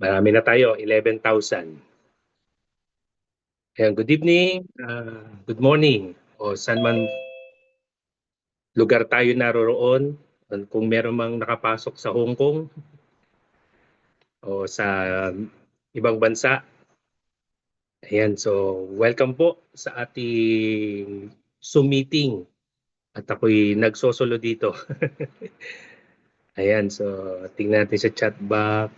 Marami na tayo, 11,000. Ayan, good evening, good morning, o saan man lugar tayo naroroon. Kung meron mang nakapasok sa Hong Kong o sa ibang bansa. Ayan, so welcome po sa ating Zoom meeting. At ako'y nagsosolo dito. Ayan, so tingnan natin sa chat box.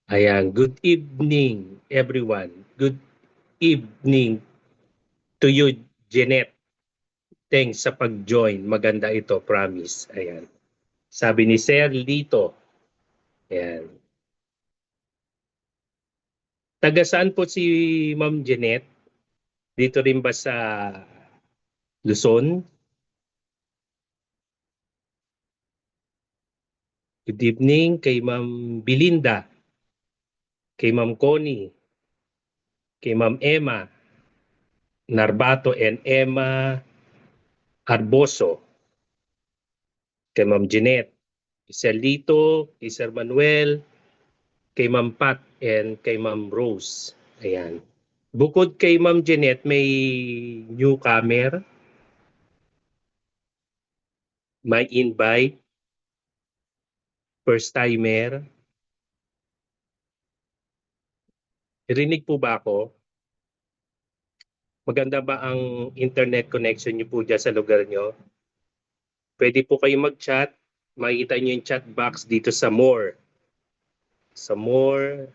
Ayan, good evening everyone. Good evening to you, Jeanette. Thanks sa pag-join. Maganda ito, promise. Ayan. Sabi ni Sir Lito. Ayan. Taga saan po si Ma'am Jeanette? Dito rin ba sa Luzon? Good evening kay Ma'am Belinda, kay Ma'am Connie, kay Ma'am Emma Narbato and Emma Arboso, kay Ma'am Jeanette, kay Sir Lito, kay Sir Manuel, kay Ma'am Pat, and kay Ma'am Rose. Ayan. Bukod kay Ma'am Jeanette, may newcomer, may invite, first timer. Rinig po ba ako? Maganda ba ang internet connection niyo po dyan sa lugar niyo? Pwede po kayo mag-chat. Makikita niyo yung chat box dito sa more. Sa more.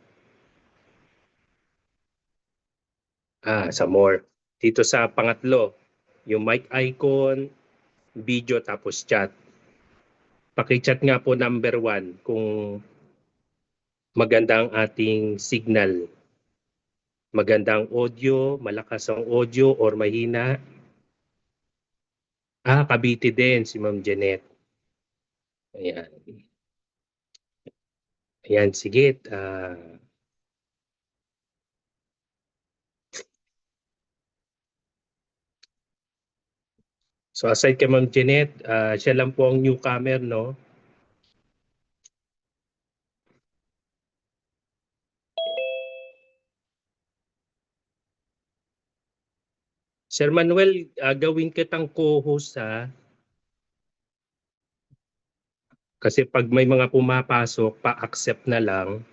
Sa more. Dito sa pangatlo, yung mic icon, video tapos chat. Paki-chat nga po number 1 kung maganda ang ating signal. Magandang audio, malakas ang audio or mahina. Cavite din si Ma'am Jeanette. Ayan. Ayan, sige. So aside kay Ma'am Jeanette, siya lang po ang newcomer, no? Sir Manuel, gawin kitang co-host ha. Kasi pag may mga pumapasok, pa-accept na lang.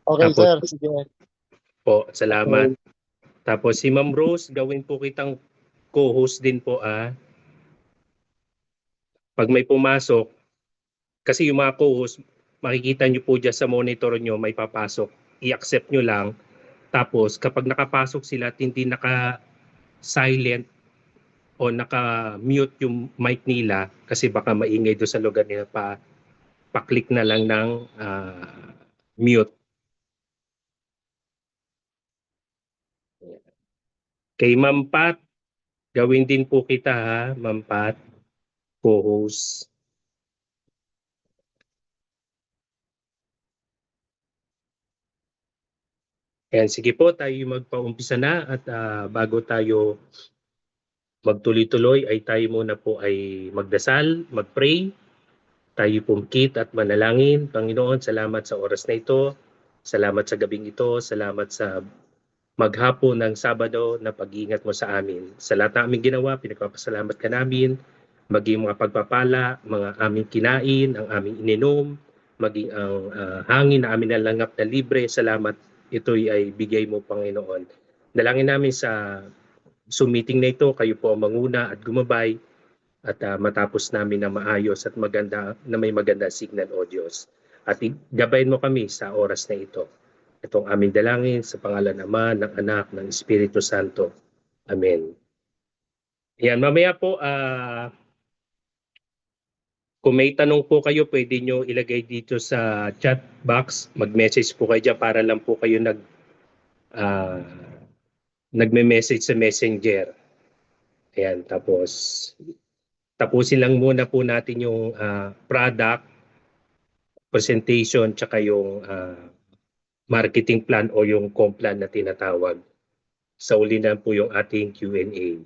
Okay, Tapos, sir. Sige. po, salamat. Okay. Tapos si Ma'am Rose, gawin po kitang co-host din po Pag may pumasok, kasi yung mga co-host, makikita nyo po dyan sa monitor nyo, may papasok. I-accept nyo lang. Tapos kapag nakapasok sila at hindi naka-silent o naka-mute yung mic nila, kasi baka maingay doon sa lugar nila, pa-click na lang ng mute. Kay Ma'am Pat, gawin din po kita ha, Ma'am Pat, co-host. Ayan, sige po, tayo magpa-umpisa na at bago tayo magtuloy-tuloy ay tayo muna po ay magdasal, mag-pray. Tayo pumikit at manalangin. Panginoon, salamat sa oras na ito. Salamat sa gabing ito. Salamat sa maghapon ng Sabado na pag-iingat mo sa amin. Sa lahat na aming ginawa, pinagpapasalamat ka namin. Maging mga pagpapala, mga aming kinain, ang aming ininom, maging ang hangin na amin nalangap na libre. Salamat, ito'y ay bigay mo, Panginoon. Dalangin namin sa Zoom meeting na ito, kayo po ang manguna at gumabay at matapos namin na maayos at maganda na may maganda signal audios. At gabayin mo kami sa oras na ito. Itong aming dalangin sa pangalan Ama, ng Anak, ng Espiritu Santo. Amen. Yan, mamaya po, kung may tanong po kayo, pwede nyo ilagay dito sa chat box. Mag-message po kayo dyan para lang po kayo nagme-message sa messenger. Ayan, tapos tapusin lang muna po natin yung product, presentation, tsaka yung marketing plan o yung complan na tinatawag. Sa uli na po yung ating Q&A.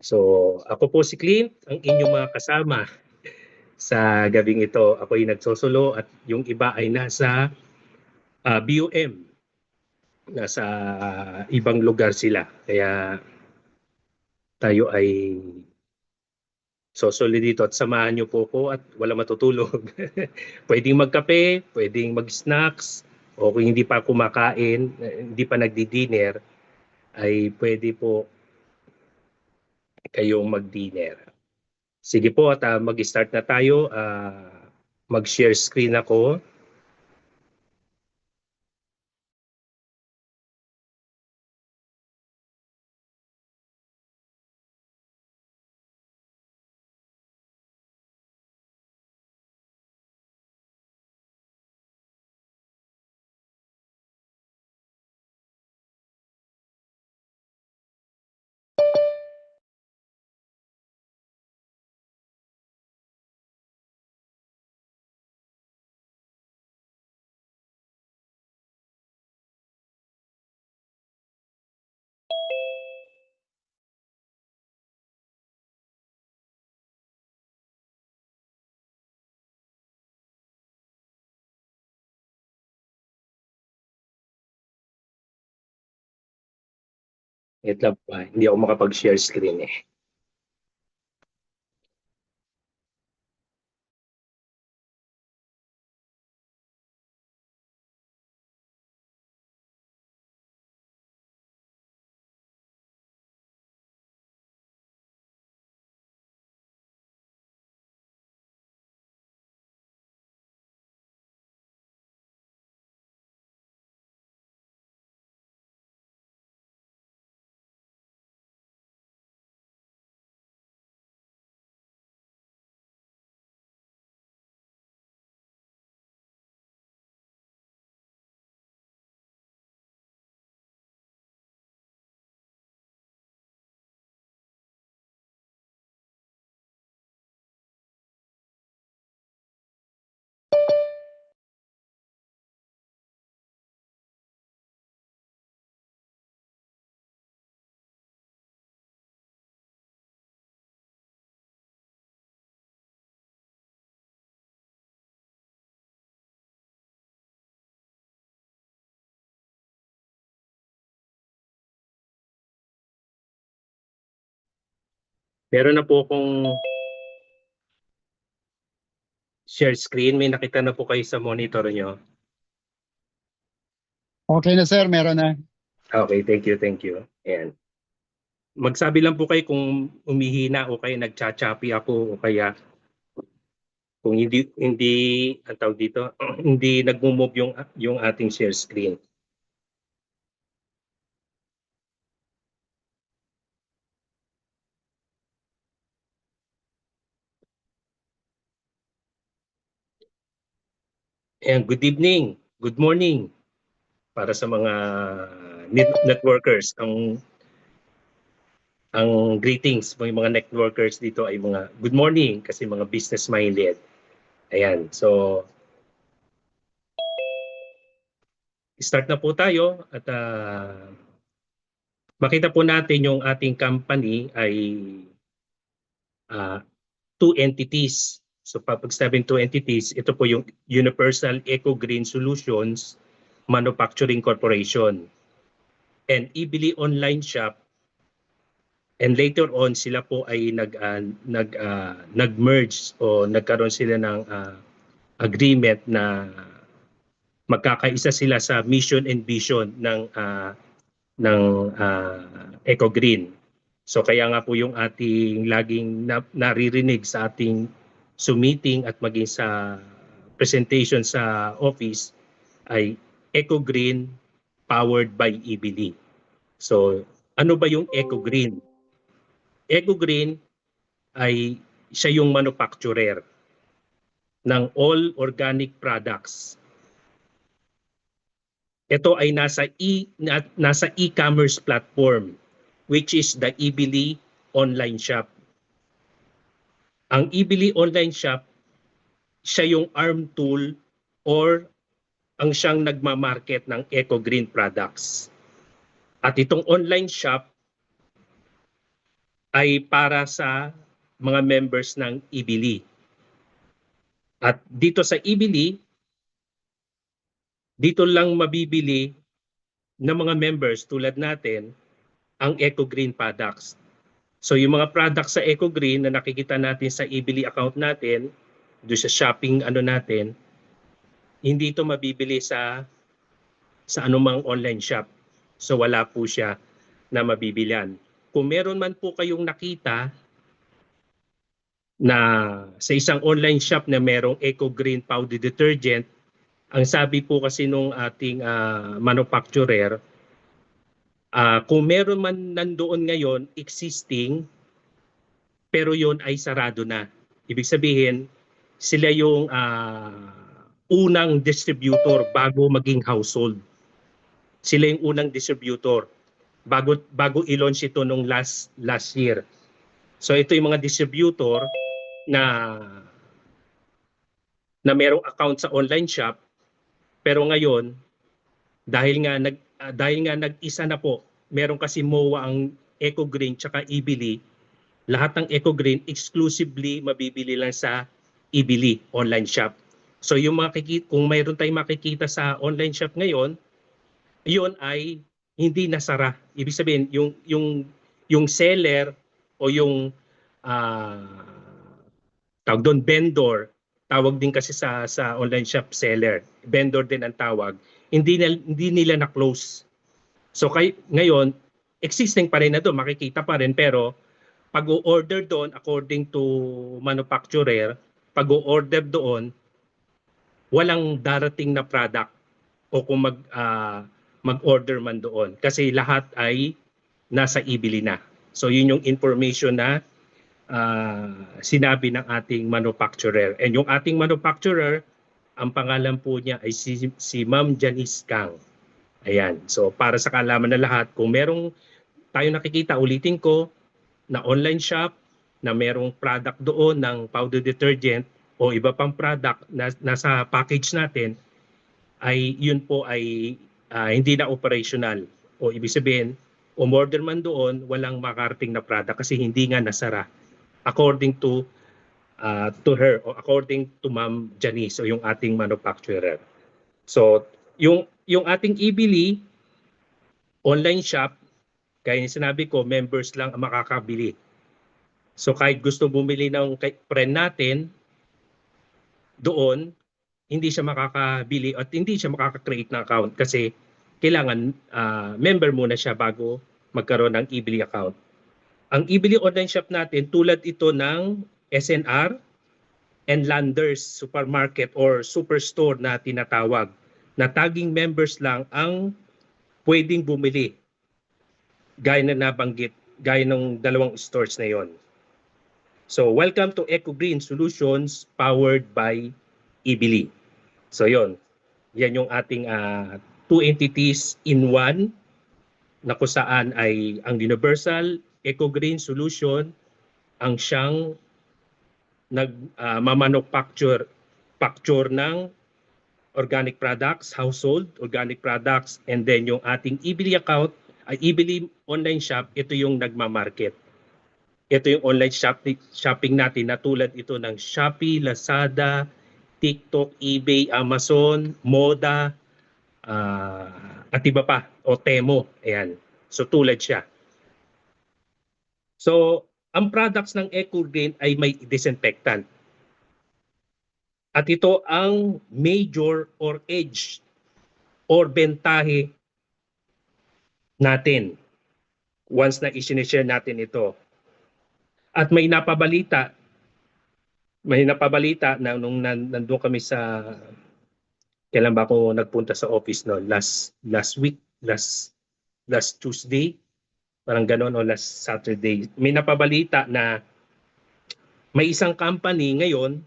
So, ako po si Clint, ang inyong mga kasama sa gabing ito. Ako'y nagsusulo at yung iba ay nasa BUM. Nasa ibang lugar sila. Kaya tayo ay susulo dito at samahan niyo po ko at wala matutulog. Pwedeng magkape, pwedeng mag-snacks, o kung hindi pa kumakain, hindi pa nagdi-dinner, ay pwede po kayong mag-dinner. Sige po at mag-start na tayo. Mag-share screen ako. Wait lang po, hindi ako makapag-share screen eh. Meron na po akong share screen. May nakita na po kayo sa monitor nyo. Okay na sir, meron na. Okay, thank you, thank you. Ayan. Magsabi lang po kayo kung umihina o kaya nagchachapi ako o kaya kung hindi ang tawag dito, hindi nagmo-move yung ating share screen. And good evening, good morning para sa mga networkers. Ang greetings ng mga networkers dito ay mga good morning kasi mga business minded. Ayan. So start na po tayo at makita po natin yung ating company ay two entities. So pag sabing two entities, ito po yung Universal Eco Green Solutions Manufacturing Corporation and eBili Online Shop, and later on sila po ay nag-merge o nagkaroon sila ng agreement na magkakaisa sila sa mission and vision ng Eco Green. So kaya nga po yung ating laging naririnig sa ating meeting at maging sa presentation sa office ay Eco Green powered by eBili. So ano ba yung Eco Green? Eco Green ay siya yung manufacturer ng all organic products. Ito ay nasa e-commerce platform which is the eBili online shop. Ang eBili online shop, siya yung arm tool or ang siyang nagmamarket ng Eco Green products. At itong online shop ay para sa mga members ng eBili. At dito sa Ibili, dito lang mabibili ng mga members tulad natin ang Eco Green products. So yung mga products sa Eco Green na nakikita natin sa Ibili account natin, doon sa shopping natin, hindi ito mabibili sa anumang online shop. So wala po siya na mabibilian. Kung meron man po kayong nakita na sa isang online shop na merong Eco Green powder detergent, ang sabi po kasi nung ating manufacturer, kung meron man nandoon ngayon existing, pero yon ay sarado na. Ibig sabihin, sila yung unang distributor bago maging household. Sila yung unang distributor bago i-launch ito nung last year. So ito yung mga distributor na merong account sa online shop, pero ngayon dahil nga nag-isa na po, meron kasi MOA ang Eco Green tsaka Ibili. Lahat ng Eco Green exclusively mabibili lang sa Ibili online shop. So yung kung mayroon tayong makikita sa online shop ngayon, yun ay hindi nasara. Ibig sabihin yung seller o yung tawag doon vendor, tawag din kasi sa online shop seller, vendor din ang tawag, hindi nila na-close. So ngayon, existing pa rin na doon, makikita pa rin, pero pag-o-order doon according to manufacturer, pag-o-order doon, walang darating na product o kung mag-order man doon kasi lahat ay nasa Ibili na. So yun yung information na sinabi ng ating manufacturer. And yung ating manufacturer, ang pangalan po niya ay si Ma'am Janice Kang. Ayan. So para sa kaalaman na lahat, kung merong tayo nakikita, ulitin ko, na online shop na merong product doon ng powder detergent o iba pang product na nasa package natin, ay yun po ay hindi na operational. O ibig sabihin, umorder man doon, walang makarating na product kasi hindi nga nasara. According to her o according to Ma'am Janice o yung ating manufacturer. So, yung ating Ibili online shop, kaya yung sinabi ko, members lang ang makakabili. So kahit gusto bumili ng friend natin doon, hindi siya makakabili at hindi siya makaka-create ng account kasi kailangan member muna siya bago magkaroon ng Ibili account. Ang Ibili online shop natin, tulad ito ng SNR and Landers supermarket or superstore na tinatawag, na taging members lang ang pwedeng bumili. Gaya na nabanggit, gaya ng dalawang stores na yon. So welcome to Eco Green Solutions powered by Ibili. So yon, yan yung ating two entities in one, na kung saan ay ang Universal Eco Green Solution ang siyang nagmamanufacture ng organic products, household organic products, and then yung ating Ibili account, Ibili online shop, ito yung nagmamarket. Ito yung online shopping natin na tulad ito ng Shopee, Lazada, TikTok, eBay, Amazon, Moda, at iba pa, o Temo. Ayan. So tulad siya. So ang products ng Eco Green ay may disinfectant. At ito ang major or edge or bentahe natin once na i-share natin ito. At may napabalita na nung nandun kami sa, kailan ba ako nagpunta sa office no? Last Tuesday, parang gano'n, o last Saturday. May napabalita na may isang company ngayon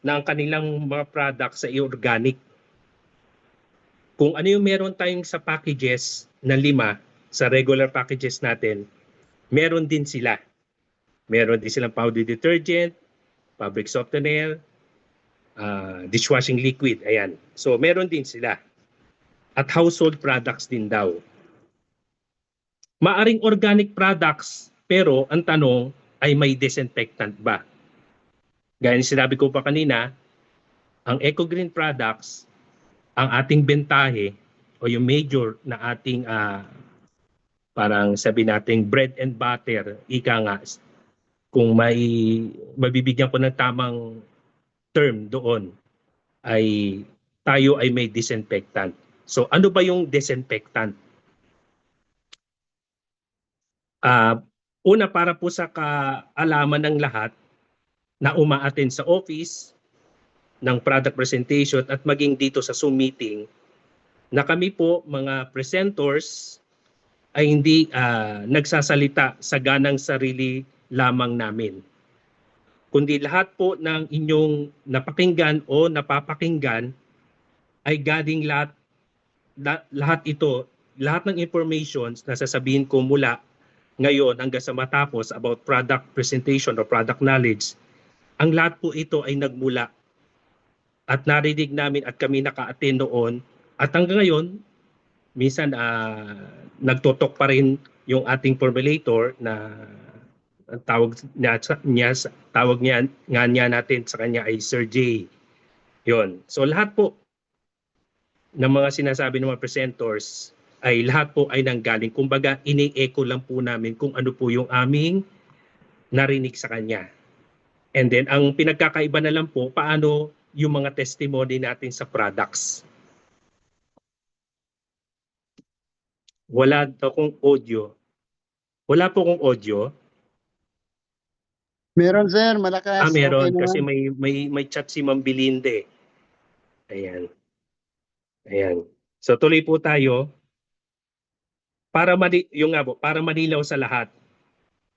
na ang kanilang mga products ay organic. Kung ano yung meron tayong sa packages na 5, sa regular packages natin, meron din sila. Meron din silang powder detergent, fabric softener, dishwashing liquid. Ayan. So meron din sila. At household products din daw. Maaring organic products, pero ang tanong ay may disinfectant ba? Gaya ng sinabi ko pa kanina, ang eco-green products, ang ating bentahe o yung major na ating parang sabi nating bread and butter, ika nga, kung may mabibigyan ko ng tamang term doon, ay tayo ay may disinfectant. So ano ba yung disinfectant? Una, para po sa kaalaman ng lahat na umaattend sa office ng product presentation at maging dito sa Zoom meeting, na kami po mga presenters ay hindi nagsasalita sa ganang sarili lamang namin, kundi lahat po ng inyong napakinggan o napapakinggan ay galing lahat ito, lahat ng information na sasabihin ko mula ngayon hanggang sa matapos about product presentation or product knowledge, ang lahat po ito ay nagmula at narinig namin at kami naka-attend noon, at hanggang ngayon minsan nagtotok pa rin yung ating formulator na ang tawag niya natin sa kanya ay Sir J. Yon. So lahat po ng mga sinasabi ng mga presenters ay lahat po ay nanggaling. Kumbaga, ini-echo lang po namin kung ano po yung aming narinig sa kanya. And then, ang pinagkakaiba na lang po, paano yung mga testimony natin sa products. Wala daw kong audio. Wala po kong audio. Meron sir, malakas. Meron. Okay Kasi naman. may chat si Ma'am Belinde. Ayan. Ayan. So tuloy po tayo para para manilaw sa lahat.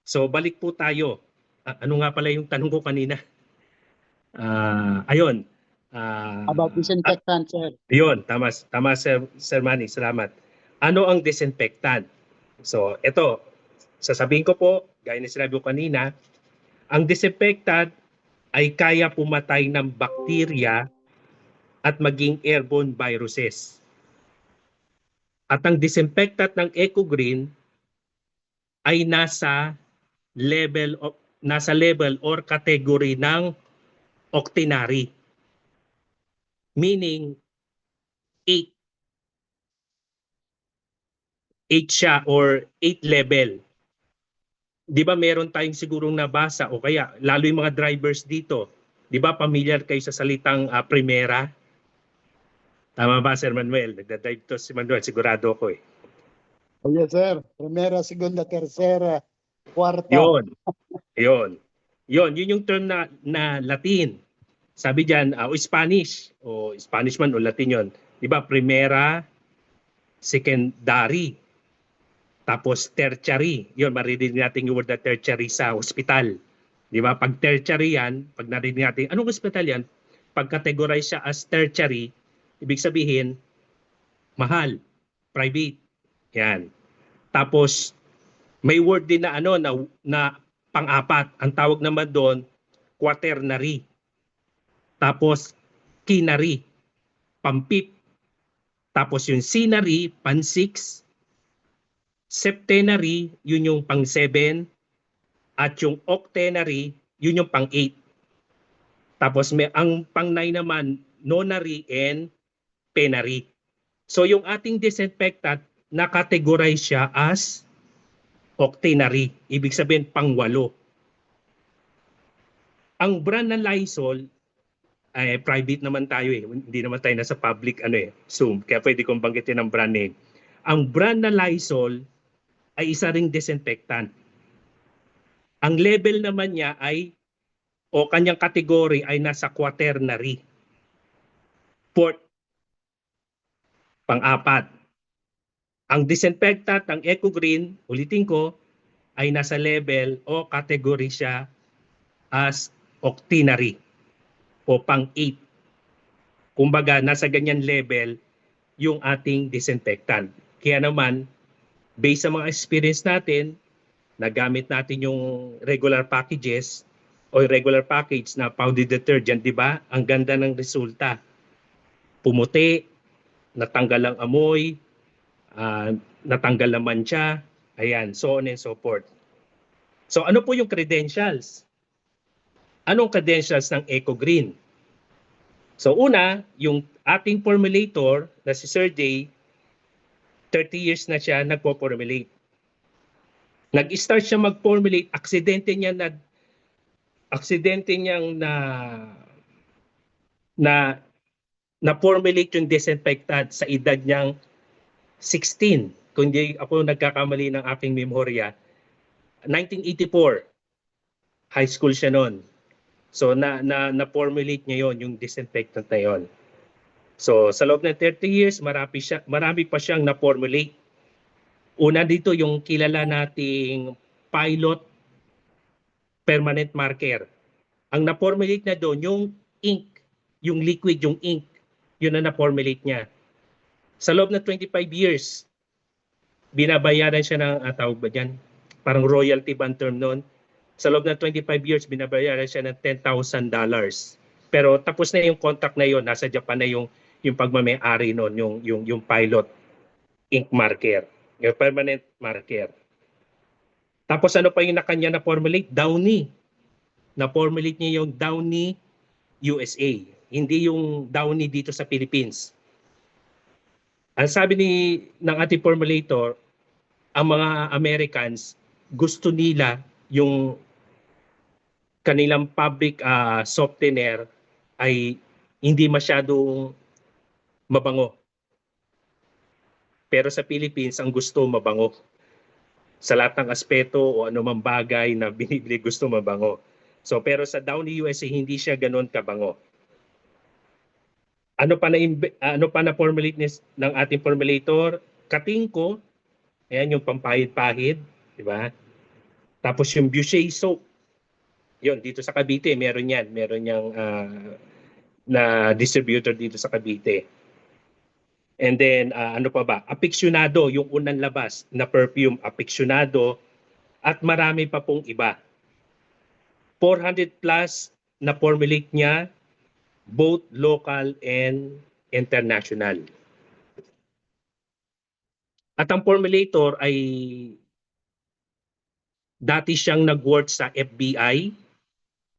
So balik po tayo. Ano nga pala yung tanong ko kanina? Ayun. About disinfectant sir. Ayun, tama Sir Manny, salamat. Ano ang disinfectant? So ito, sasabihin ko po, gaya na sinabi ko kanina, ang disinfectant ay kaya pumatay ng bakterya at maging airborne viruses. At ang disinfectant ng EcoGreen ay nasa level or category ng octenary. Meaning 8 siya or 8 level. 'Di ba meron tayong sigurong nabasa o kaya lalo yung mga drivers dito, 'di ba familiar kayo sa salitang primera? Tama ba Sir Manuel? Nagda-drive to si Manuel, sigurado ako eh. Oh, yes sir. Primera, segunda, tercera, cuarta. Yun. Yun yung term na Latin. Sabi diyan, o Spanish man o Latin yun. 'Di ba? Primera, secondary, tapos tertiary. Yun, maririnig natin yung word na tertiary sa hospital. 'Di ba? Pag tertiary yan, pag narinig natin, anong hospital yan? Pag categorize siya as tertiary, ibig sabihin, mahal, private. Yan. Tapos, may word din na na pang-apat. Ang tawag naman doon, quaternary. Tapos, quinary, pang-fifth. Tapos yung quinary, pang-6. Septenary, yun yung pang-7. At yung octenary, yun yung pang-8. Tapos ang pang-9 naman, nonary and penary. So yung ating disinfectant, na-categorize siya as octenary. Ibig sabihin, pang-8. Ang brand ng Lysol, private naman tayo eh. Hindi naman tayo nasa public Zoom. Kaya pwede kong banggitin ang brand name. Ang brand na Lysol ay isa ring disinfectant. Ang level naman niya o kanyang category ay nasa quaternary. Fourth, pang-apat. Ang disinfectant ng EcoGreen, ulitin ko, ay nasa level o category siya as octenary o pang-8. Kumbaga, nasa ganyan level yung ating disinfectant. Kaya naman, based sa mga experience natin, nagamit natin yung regular packages o regular package na powdered detergent, di ba? Ang ganda ng resulta. Pumuti, natanggal ang amoy, natanggal naman siya, ayan, so on and so forth. So ano po yung credentials? Anong credentials ng EcoGreen? So una, yung ating formulator na si Sir Jay, 30 years na siya nagpo-formulate. Nag-start siya mag-formulate, aksidente niyang na-formulate yung disinfectant sa edad niyang 16. Kung di ako nagkakamali ng aking memorya, 1984, high school siya noon. So na-formulate niya yon, yung disinfectant na yon. So sa loob ng 30 years, marami pa siyang na-formulate. Una dito yung kilala nating pilot permanent marker. Ang na-formulate na doon yung ink, yung liquid, yung ink, yun na na-formulate niya. Sa loob ng 25 years, binabayaran siya ng, tawag ba dyan? Parang royalty ba ang term noon? Sa loob ng 25 years, binabayaran siya ng $10,000. Pero tapos na yung contract na yon, nasa Japan na yung pagmamay-ari noon, yung pilot ink marker, yung permanent marker. Tapos ano pa yung kanya na formulate? Downy. Na-formulate niya yung Downy USA, hindi yung Downy dito sa Philippines. Ang sabi ng ating formulator, ang mga Americans, gusto nila yung kanilang public softener ay hindi masyadong mabango. Pero sa Philippines, ang gusto mabango. Sa lahat ng aspeto o anumang bagay na binibili, gusto mabango. So pero sa Downy USA, hindi siya ganoon kabango. Ano pa na formulate ng ating formulator? Katingko, ayan yung pampahid-pahid, di ba? Tapos yung Boucher soap. Yon dito sa Cavite, meron yang na distributor dito sa Cavite. And then ano pa ba? Aficionado, yung unang labas na perfume, Aficionado, at marami pa pong iba. 400 plus na formulate niya, both local and international. At ang formulator ay dati siyang nag-work sa FBI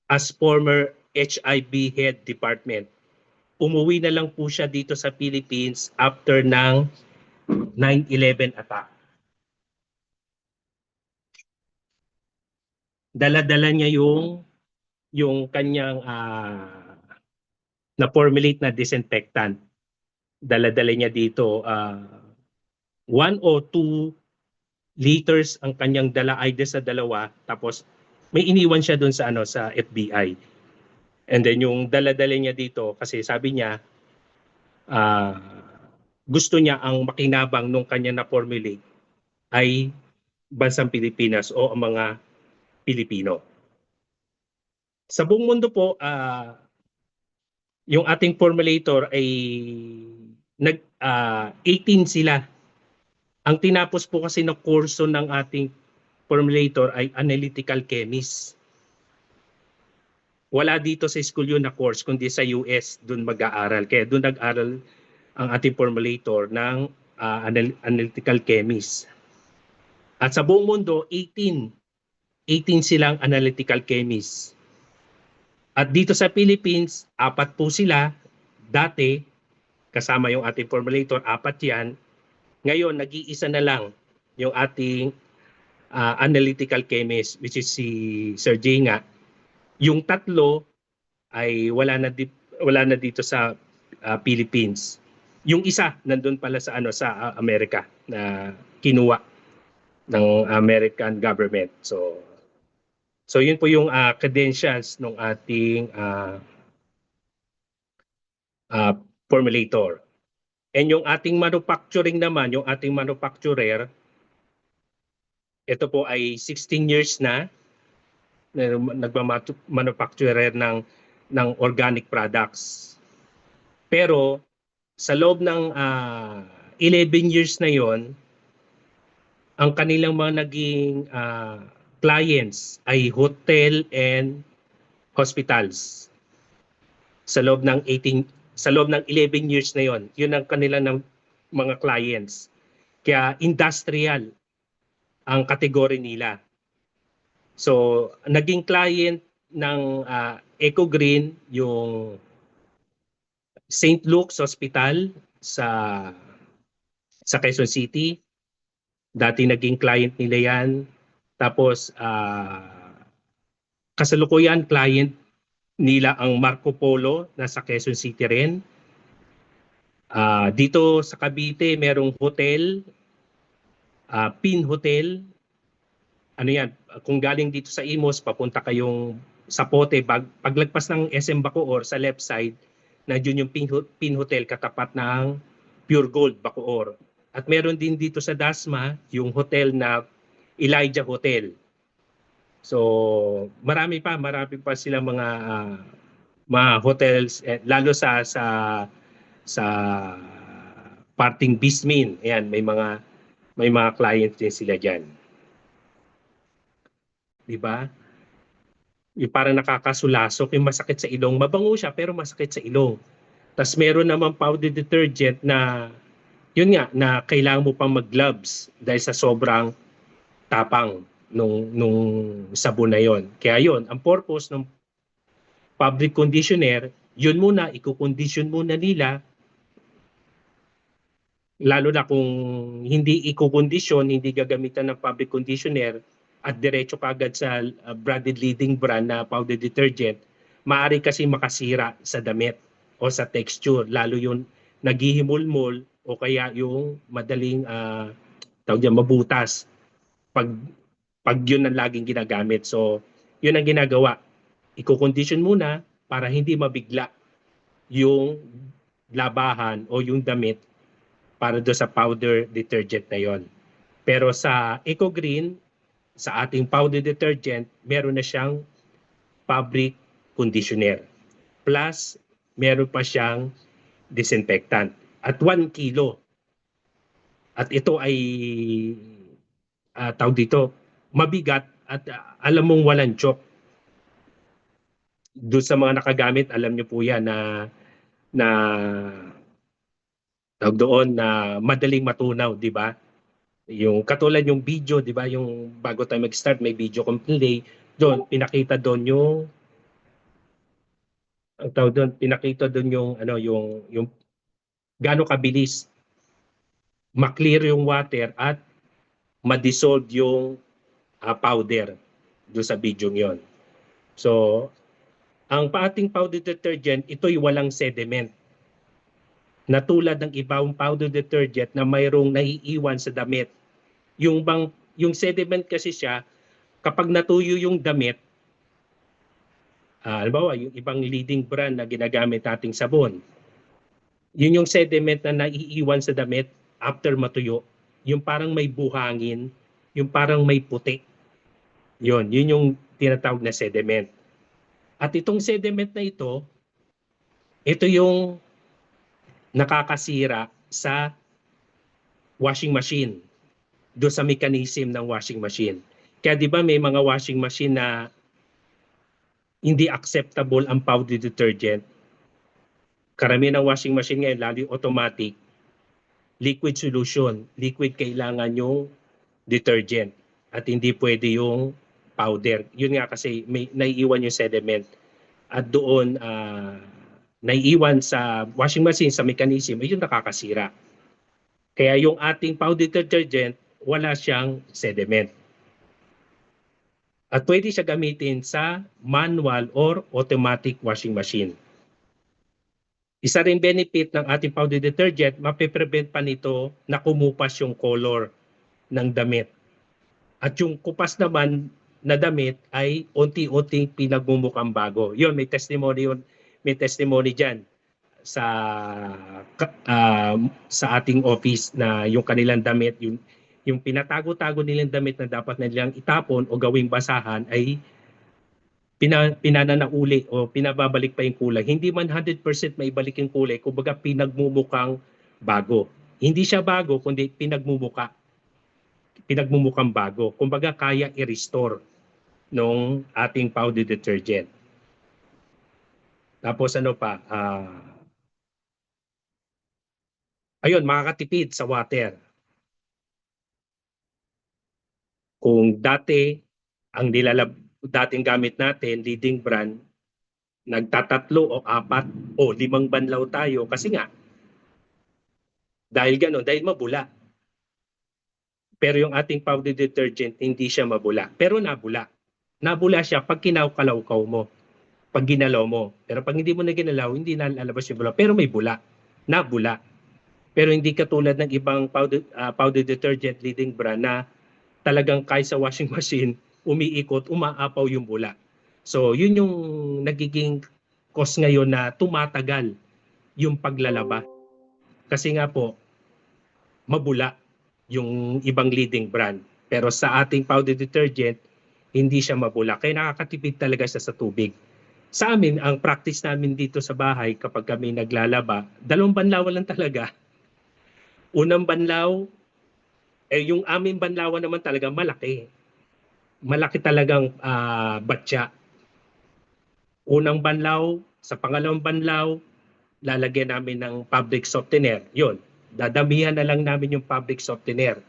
as former HIV head department. Umuwi na lang po siya dito sa Philippines after ng 9/11 attack. Dala-dala niya yung kanyang na-formulate na disinfectant. Dala-dala niya dito 1 o 2 liters ang kanyang dala, either sa dalawa, tapos may iniwan siya doon sa sa FBI. And then yung dala-dala niya dito, kasi sabi niya gusto niya ang makinabang nung kanya na formulate ay bansang Pilipinas o ang mga Pilipino. Sa buong mundo po, yung ating formulator ay 18 sila. Ang tinapos po kasi ng kurso ng ating formulator ay analytical chemist. Wala dito sa school yun na course, kundi sa US doon mag-aaral. Kaya doon nag-aral ang ating formulator ng analytical chemist. At sa buong mundo, 18 silang analytical chemists. At dito sa Philippines, 4 po sila. Dati, kasama yung ating formulator, 4 yan. Ngayon, nag-iisa na lang yung ating analytical chemist, which is si Sir Jay nga. Yung 3 ay wala na dito sa Philippines. Yung isa nandun pala sa sa Amerika na kinuha ng American government. So yun po yung credentials ng ating formulator. And yung ating manufacturing naman, yung ating manufacturer, ito po ay 16 years na nagma-manufacturer ng organic products. Pero sa loob ng 11 years na yon, ang kanilang mga naging clients ay hotel and hospitals. Sa loob ng 11 years na yon, yun ang kanilang mga clients. Kaya industrial ang kategory nila. So, naging client ng Eco Green yung St. Luke's Hospital sa Quezon City. Dati naging client nila yan. Tapos kasalukuyan client nila ang Marco Polo na sa Quezon City rin. Dito sa Cavite merong hotel, Pin Hotel. Ano yan, kung galing dito sa Imos, papunta kayong sa Pote, paglagpas ng SM Bacoor sa left side, nandiyon yung Pin Hotel katapat ng Pure Gold Bacoor. At meron din dito sa Dasma yung hotel na Elijah Hotel. So marami pa sila mga hotels, lalo sa parting Bismin. Ayan, may mga clients din sila diyan. 'Di ba? Yung parang nakakasulasok, yung masakit sa ilong. Mabango siya pero masakit sa ilong. Tapos meron naman powder detergent na yun nga na kailangan mo pang mag-gloves dahil sa sobrang tapang nung sabon na yon. Kaya yon, ang purpose ng fabric conditioner, yun muna, i-condition muna nila, lalo na kung hindi i-condition, hindi gagamitan ng fabric conditioner at diretso kagad sa branded leading brand na powder detergent, maaari kasi makasira sa damit o sa texture, lalo yung naghihimulmol o kaya yung madaling mabutas pag yun ang laging ginagamit. So, yun ang ginagawa. Iko-condition muna para hindi mabigla yung labahan o yung damit para do sa powder detergent na yon. Pero sa Eco Green, sa ating powder detergent, meron na siyang fabric conditioner. Plus, meron pa siyang disinfectant. At 1 kilo. At ito ay tawag dito, mabigat at alam mong walang chok. Doon sa mga nakagamit, alam niyo po yan na tawag doon na madaling matunaw, di ba? Yung katulad yung video, di ba? Yung bago tayo mag-start, may video kong play. Doon, pinakita doon yung ang tawag doon, pinakita doon yung gaano kabilis ma-clear yung water at ma-dissolve yung powder doon sa video yon. So, ang ating powder detergent, ito'y walang sediment. Na tulad ng ibang powder detergent na mayroong naiiwan sa damit. Yung sediment kasi siya, kapag natuyo yung damit, halimbawa, yung ibang leading brand na ginagamit nating sabon, yun yung sediment na naiiwan sa damit after matuyo. Yung parang may buhangin, yung parang may puti. Yun yung tinatawag na sediment. At itong sediment na ito yung nakakasira sa washing machine, do sa mechanism ng washing machine. Kaya di ba may mga washing machine na hindi acceptable ang powder detergent? Karamihan ng washing machine ngayon, lalo automatic, liquid solution. Liquid kailangan yung detergent at hindi pwede yung powder. Yun nga kasi may naiiwan yung sediment at doon naiiwan sa washing machine sa mechanism, yun nakakasira. Kaya yung ating powder detergent, wala siyang sediment. At pwede siya gamitin sa manual or automatic washing machine. Isa rin benefit ng ating powder detergent, mapiprevent pa nito na kumupas yung color ng damit. At yung kupas naman na damit ay unti-unting pinagmumukhang bago. Yun, may testimony dyan sa ating office na yung kanilang damit, yung pinatago-tago nilang damit na dapat na nilang itapon o gawing basahan ay pinananauli o pinababalik pa yung kulay. Hindi man 100% maibalik yung kulay, kumbaga pinagmumukhang bago. Hindi siya bago, kundi pinagmumukhang bago. Kumbaga kaya i-restore nung ating powder detergent. Tapos ano pa? Ayun, makakatipid sa water. Kung dati ang dating gamit natin, leading brand, nagtatatlo o apat o 5 banlaw tayo kasi nga, dahil gano'n, dahil mabula. Pero yung ating powder detergent, hindi siya mabula. Pero nabula. Nabula siya pag kinakalaw-kaw mo, pag ginalaw mo. Pero pag hindi mo na ginalaw, hindi na lalabas yung bula. Pero may bula. Nabula. Pero hindi katulad ng ibang powder detergent leading brand na talagang kahit sa washing machine, umiikot, umaapaw yung bula. So yun yung nagiging cause ngayon na tumatagal yung paglalaba. Kasi nga po, mabula yung ibang leading brand. Pero sa ating powder detergent, hindi siya mabula. Kaya nakakatipid talaga siya sa tubig. Sa amin, ang practice namin dito sa bahay kapag kami naglalaba, 2 banlaw lang talaga. Unang banlaw, yung aming banlawan naman talaga malaki. Malaki talagang batya. Unang banlaw, sa pangalawang banlaw, lalagyan namin ng fabric softener. Yun, dadamihan na lang namin yung fabric softener.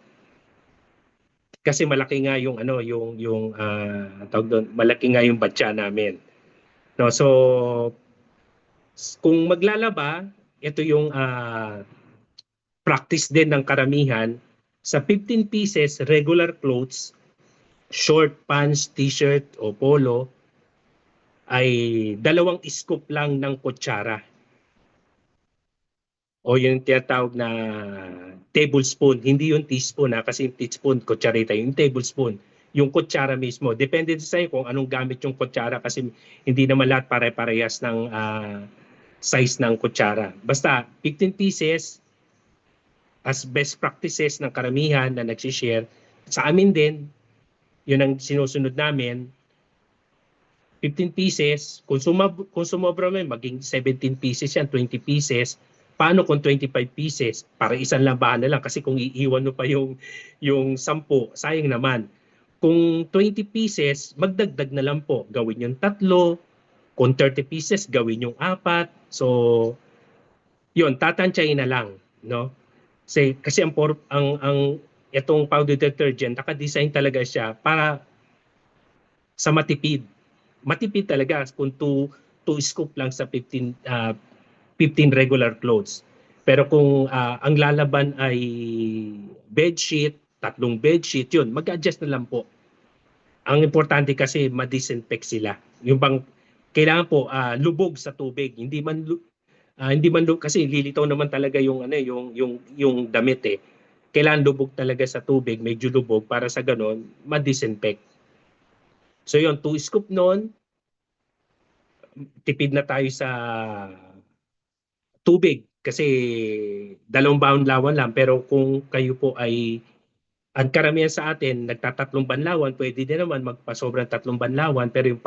Kasi malaki nga yung tawag doon, malaki nga yung batya namin. No, so kung maglalaba, ito yung practice din ng karamihan sa 15 pieces regular clothes, short pants, t-shirt o polo, ay 2 scoop lang ng kutsara. O yung tinatawag na tablespoon, hindi yung teaspoon kasi yung teaspoon, kutsarita, yung tablespoon, yung kutsara mismo. Depende sa iyo kung anong gamit yung kutsara kasi hindi naman lahat pare-parehas ng size ng kutsara. Basta 15 pieces as best practices ng karamihan na nagsishare. Sa amin din, yun ang sinusunod namin, 15 pieces, kung sumobra mo maging 17 pieces yan, 20 pieces. Paano kung 25 pieces? Para isang labahan na lang kasi kung iiwan mo pa yung 10, sayang naman. Kung 20 pieces, magdagdag na lang po. Gawin yung 3. Kung 30 pieces, gawin yung 4. So, yun, tatansyahin na lang, no? Kasi itong powder detergent, naka-design talaga siya para sa matipid. Matipid talaga kung 2 scoop lang sa 15 regular clothes. Pero kung ang lalaban ay bedsheet, 3 bedsheet, yun, mag-adjust na lang po. Ang importante kasi ma-disinfect sila. Yung bang kailangan po lubog sa tubig, hindi man kasi lilitaw naman talaga yung damit eh. Kailangan lubog talaga sa tubig, medyo lubog para sa ganon ma-disinfect. So yun, 2 scoop noon, tipid na tayo sa tubig kasi 2 banlawan lang. Pero kung kayo po ay ang karamihan sa atin nagtatatlong banlawan, pwede din naman magpasobrang 3 banlawan. Pero yung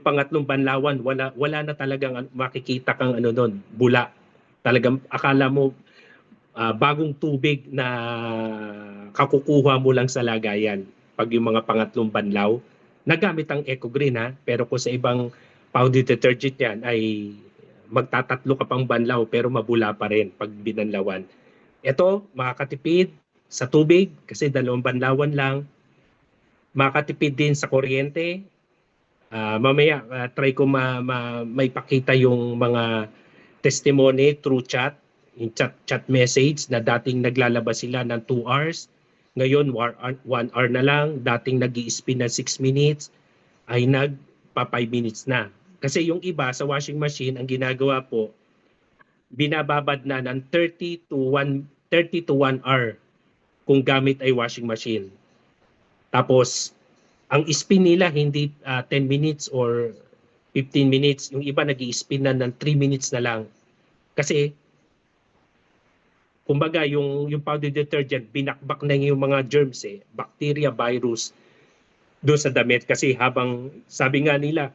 pangatlong banlawan, wala na talagang makikita kang doon, bula. Talagang akala mo bagong tubig na kakukuha mo lang sa lagayan. Pag yung mga pangatlong banlaw, nagamit ang Eco Green pero kung sa ibang powder detergent yan ay magtatatlo ka pang banlaw pero mabula pa rin pag binanlawan. Ito, makakatipid sa tubig kasi 2 banlawan lang. Makakatipid din sa kuryente. Mamaya try ko may pakita yung mga testimony through chat, yung chat message na dating naglalaba sila ng 2 hours. Ngayon 1 hour na lang, dating nag-i-spin na 6 minutes ay nagpa 5 minutes na. Kasi yung iba sa washing machine ang ginagawa po, binababad na ng 30 to 1 hour kung gamit ay washing machine. Tapos ang spin nila hindi 10 minutes or 15 minutes. Yung iba nag-i-spin na ng 3 minutes na lang. Kasi kumbaga yung powder detergent, binakbak na yung mga germs bacteria, virus doon sa damit. Kasi habang sabi nga nila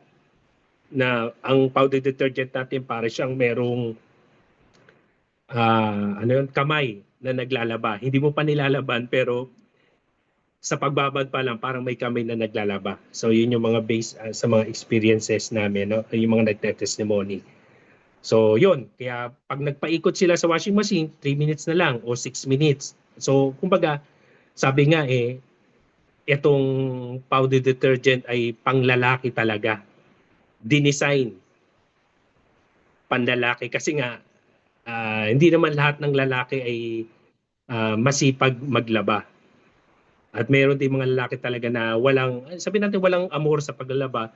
na ang powder detergent natin para siyang merong kamay na naglalaba. Hindi mo pa nilalaban pero sa pagbabad pa lang parang may kamay na naglalaba. So yun yung mga base sa mga experiences namin, no? Yung mga nagte-testimony. So yun, kaya pag nagpaikot sila sa washing machine, 3 minutes na lang o 6 minutes. So kumbaga, sabi nga itong powder detergent ay panglalaki talaga. Dinesign panlalaki kasi nga hindi naman lahat ng lalaki ay masipag maglaba. At meron din mga lalaki talaga na sabihin natin walang amor sa paglalaba.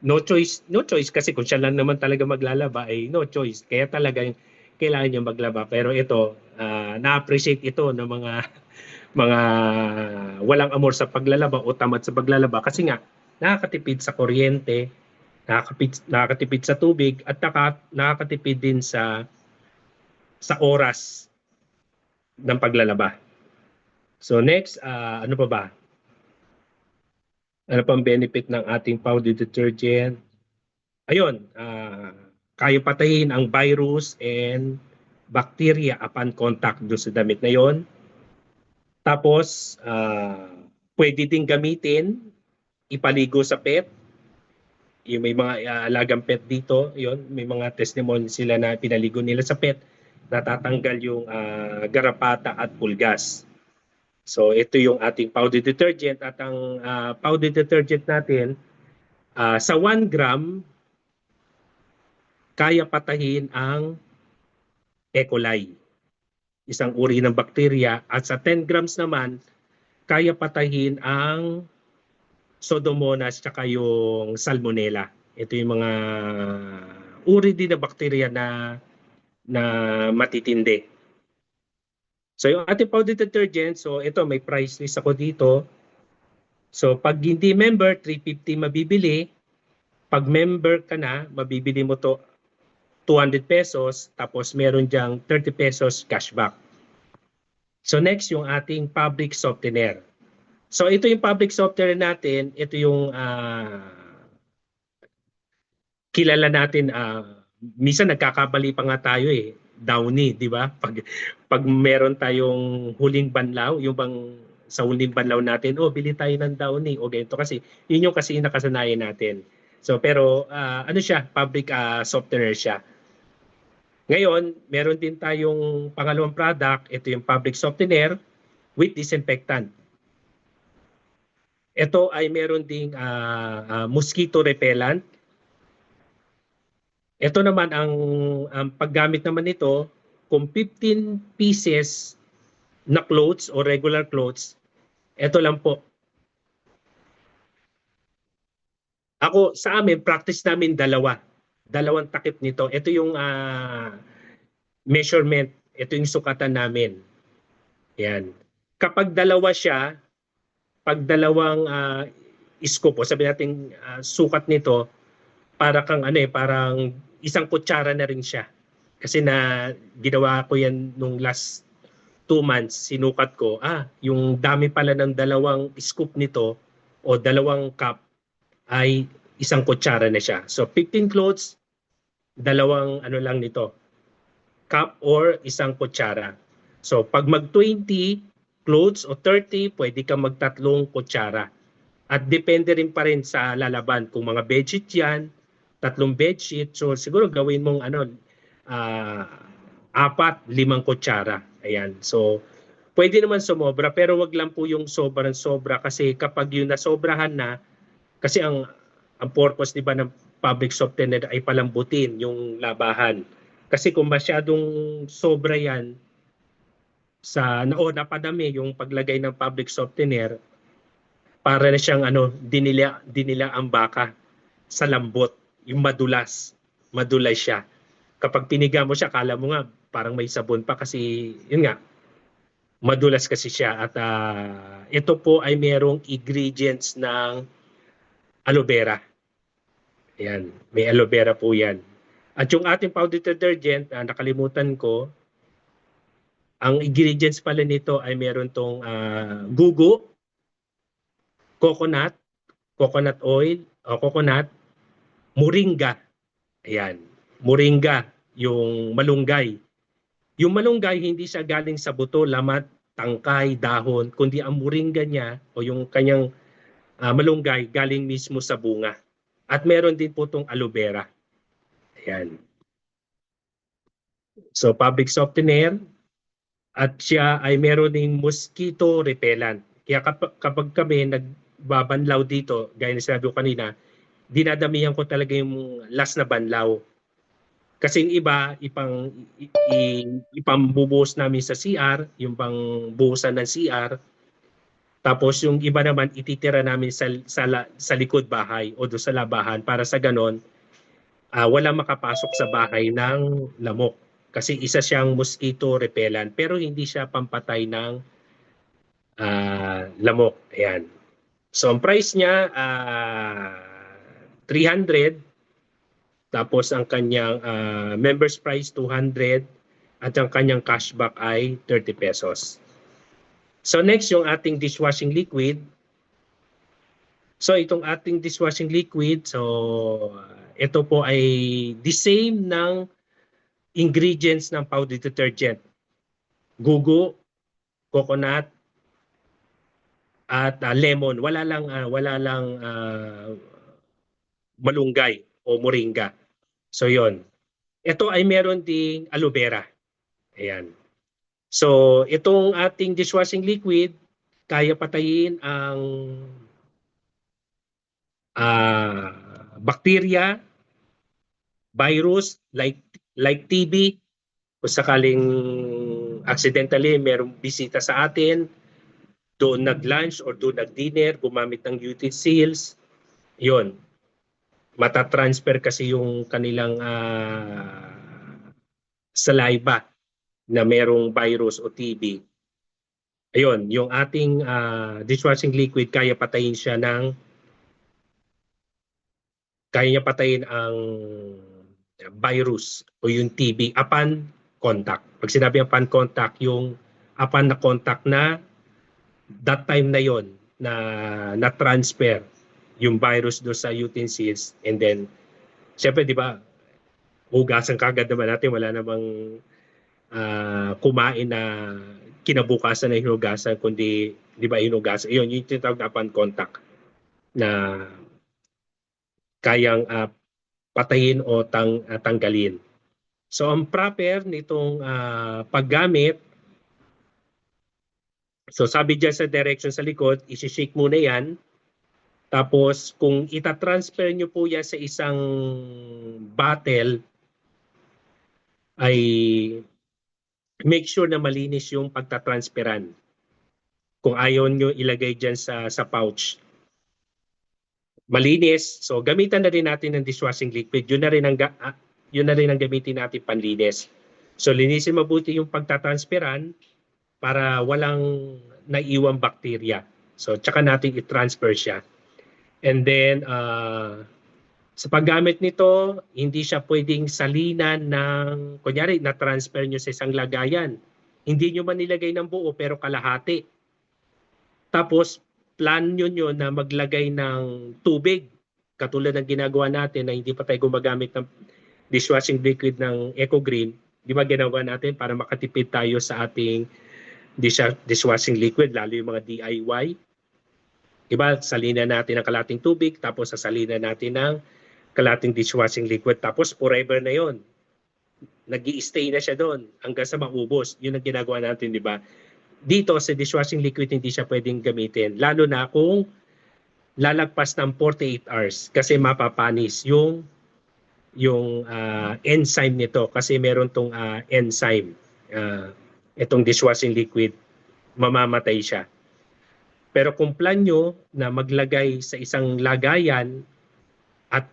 No choice kasi kung siya lang naman talaga maglalaba ay no choice. Kaya talagang kailangan niya maglaba. Pero ito, na-appreciate ito ng mga walang amor sa paglalaba o tamad sa paglalaba kasi nga nakakatipid sa kuryente, nakakatipid sa tubig at nakakatipid din sa oras ng paglalaba. So next, ano pa ba? Ano pang benefit ng ating powder detergent? Ayun, kaya patayin ang virus and bacteria upon contact doon sa damit na yon. Tapos, pwede din gamitin, ipaligo sa pet. Yung may mga alagang pet dito, yon, may mga testimony sila na pinaligo nila sa pet, natatanggal yung garapata at pulgas. So ito yung ating powder detergent at ang powder detergent natin sa 1 gram kaya patahin ang E. coli, isang uri ng bakterya, at sa 10 grams naman kaya patahin ang Pseudomonas tsaka yung Salmonella. Ito yung mga uri din ng bakterya na matitindi. So yung ating powder detergent, so ito may price list ako dito. So pag hindi member, 350 mabibili. Pag member ka na, mabibili mo to 200 pesos, tapos meron diyang 30 pesos cashback. So next, yung ating public softener. So ito yung public softener natin, ito yung kilala natin, minsan nagkakabali pa nga tayo Downy, di ba? Pag meron tayong huling banlaw, yung bang sa huling banlaw natin, bili tayo ng Downy o ganito kasi yun yung kasi nakasanayan natin. So pero ano siya, public softener siya. Ngayon, meron din tayong pangalawang product, ito yung public softener with disinfectant. Ito ay meron ding mosquito repellent. Ito naman ang paggamit naman nito, kung 15 pieces na clothes o regular clothes, ito lang po. Ako, sa amin, practice namin dalawang takip nito. Ito yung measurement, ito yung sukatan namin. Yan. Kapag dalawa siya, pag dalawang scoop o sabi natin sukat nito, para kang parang isang kutsara na rin siya. Kasi na ginawa ko yan nung last 2 months, sinukat ko, yung dami pala ng dalawang scoop nito o dalawang cup ay isang kutsara na siya. So 15 clothes, dalawang ano lang nito, cup or isang kutsara. So pag mag 20 clothes o 30, pwede kang magtatlong kutsara. At depende rin pa rin sa lalaban. Kung mga bedsheet yan, 3 bedsheet, so siguro gawin mong 4, 5 kutsara. Ayan. So pwede naman sumobra pero wag lang po yung sobrang sobra kasi kapag yung nasobrahan na, kasi ang purpose di ba ng public softener ay palambutin yung labahan. Kasi kung masyadong sobra yan napadami yung paglagay ng public softener, para na siyang dinila ang baka sa lambot, yung madulas siya. Kapag piniga mo siya, kala mo nga parang may sabon pa kasi yun nga, madulas kasi siya. At ito po ay merong ingredients ng aloe vera. Ayan, may aloe vera po yan. At yung ating powder detergent, nakalimutan ko, ang ingredients pala nito ay meron tong gugo, coconut oil, o coconut, moringa. Ayan, moringa, yung malunggay. Yung malunggay, hindi siya galing sa buto, lamat, tangkay, dahon, kundi ang moringa niya o yung kanyang malunggay galing mismo sa bunga. At meron din po itong aloe vera. Ayan. So public softener, at siya ay meron ding mosquito repellent. Kaya kapag kami nagbabanlaw dito, gaya na sinabi ko kanina, dinadamihan ko talaga yung last na banlaw. Kasi yung iba, ipambubuhos namin sa CR, yung pang buhusan ng CR. Tapos yung iba naman, ititira namin sa likod bahay o doon sa labahan para sa ganon, wala makapasok sa bahay ng lamok. Kasi isa siyang mosquito repellent pero hindi siya pampatay ng lamok. Ayan. So ang price niya, 300. Tapos ang kanyang members price 200 at ang kanyang cashback ay 30 pesos. So next yung ating dishwashing liquid. So itong ating dishwashing liquid, so ito po ay the same ng ingredients ng powder detergent. Gugo, coconut, at lemon. Wala lang malunggay o moringa. So yon. Ito ay meron ding aloe vera. Ayan. So itong ating dishwashing liquid, kaya patayin ang bacteria, virus like TB, kung sakaling accidentally merong bisita sa atin, doon nag-lunch or doon nag-dinner, gumamit ng utensils, yon. Matatransfer kasi yung kanilang saliva na merong virus o TB. Ayun, yung ating dishwashing liquid, kaya niya patayin ang virus o yung TB upon contact. Pag sinabi upon contact, yung upon na contact na that time na yon na transfer yung virus do sa utensils, and then syempre di ba hugasan kagad naman natin, wala namang kumain na kinabukasan na hinugasan, kundi di ba hinugasan, yun yung tinatawag na upon contact na kayang patayin o tanggalin. So ang proper nitong paggamit, so sabi dyan sa direction sa likod, isi-shake muna yan. Tapos kung itatransfer nyo po yan sa isang bottle, ay make sure na malinis yung pagtatransferan. Kung ayaw nyo ilagay dyan sa pouch, malinis. So gamitan na rin natin ng dishwashing liquid. Yun na rin ang gamitin natin panlinis. So linisin mabuti yung pagtatransferan para walang naiiwang bakterya. So tsaka natin i-transfer siya. And then sa paggamit nito, hindi siya pwedeng salinan ng, kunyari na-transfer nyo sa isang lagayan. Hindi nyo man nilagay ng buo pero kalahati. Tapos plan nyo na maglagay ng tubig. Katulad ng ginagawa natin na hindi pa tayo gumagamit ng dishwashing liquid ng Eco Green. Di ba ginawa natin para makatipid tayo sa ating dishwashing liquid, lalo yung mga DIY. Diba, salinan natin ng kalating tubig, tapos sasalinan natin ng kalating dishwashing liquid, tapos forever na yon. Nag-i-stay na siya doon hanggang sa maubos. Yun ang ginagawa natin, di ba? Dito sa dishwashing liquid, hindi siya pwedeng gamitin. Lalo na kung lalagpas ng 48 hours kasi mapapanis yung enzyme nito. Kasi meron tong enzyme. Itong dishwashing liquid, mamamatay siya. Pero kung plan nyo na maglagay sa isang lagayan at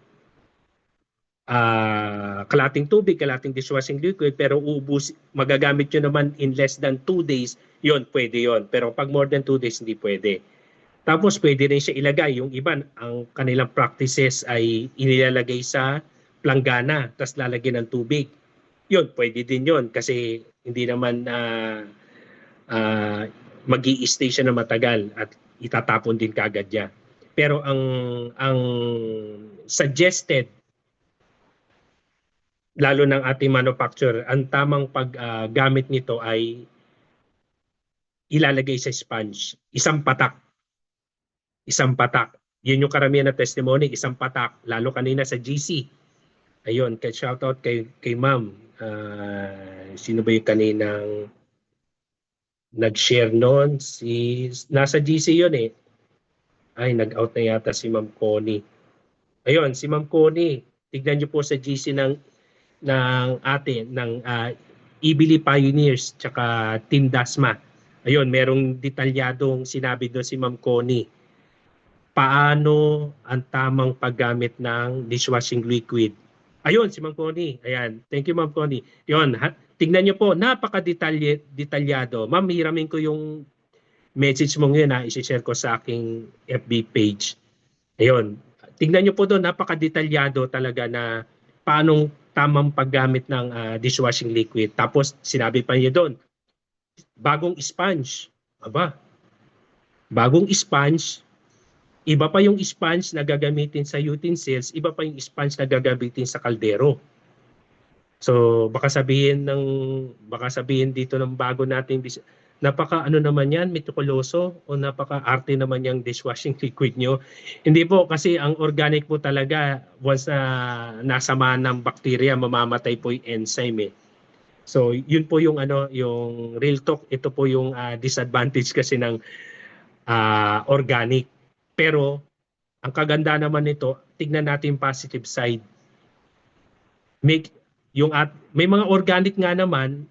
kalating tubig, kalating dishwashing liquid, pero magagamit nyo naman in less than 2 days, yon pwede yon. Pero pag more than 2 days, hindi pwede. Tapos pwede rin siya ilagay. Yung iba, ang kanilang practices ay inilalagay sa planggana, tapos lalagyan ng tubig. Yun, pwede din yon kasi hindi naman mag-i-stay siya na matagal at itatapon din kagad niya. Pero ang suggested, lalo ng ating manufacturer, ang tamang paggamit nito ay ilalagay sa sponge. Isang patak. Yun yung karamihan na testimony, isang patak. Lalo kanina sa GC. Ayun, shoutout kay ma'am. Sino ba yung kaninang nag-share noon nasa GC yun eh. Ay, nag-out na yata si Ma'am Connie. Ayun, si Ma'am Connie, tignan niyo po sa GC ng Ibili Pioneers tsaka Team Dasma. Ayun, merong detalyadong sinabi doon si Ma'am Connie. Paano ang tamang paggamit ng dishwashing liquid. Ayun, si Ma'am Connie. Ayan, thank you Ma'am Connie. Yun, tignan niyo po, napaka-detalyado. Ma'am, hiramin ko yung message mo ngayon na isi-share ko sa aking FB page. Ayun, tignan niyo po doon, napaka-detalyado talaga na paanong tamang paggamit ng dishwashing liquid. Tapos sinabi pa niya doon, bagong sponge. Aba, bagong sponge, iba pa yung sponge na gagamitin sa utensils, iba pa yung sponge na gagamitin sa kaldero. So baka sabihin dito ng bago nating napaka ano naman yan, metikuloso o napaka arte naman yung dishwashing liquid nyo. Hindi po, kasi ang organic po talaga once na nasama ng bacteria, mamamatay po yung enzyme eh. So yun po yung yung real talk, ito po yung disadvantage kasi ng organic. Pero ang kaganda naman nito, tignan natin yung positive side. May mga organic nga naman,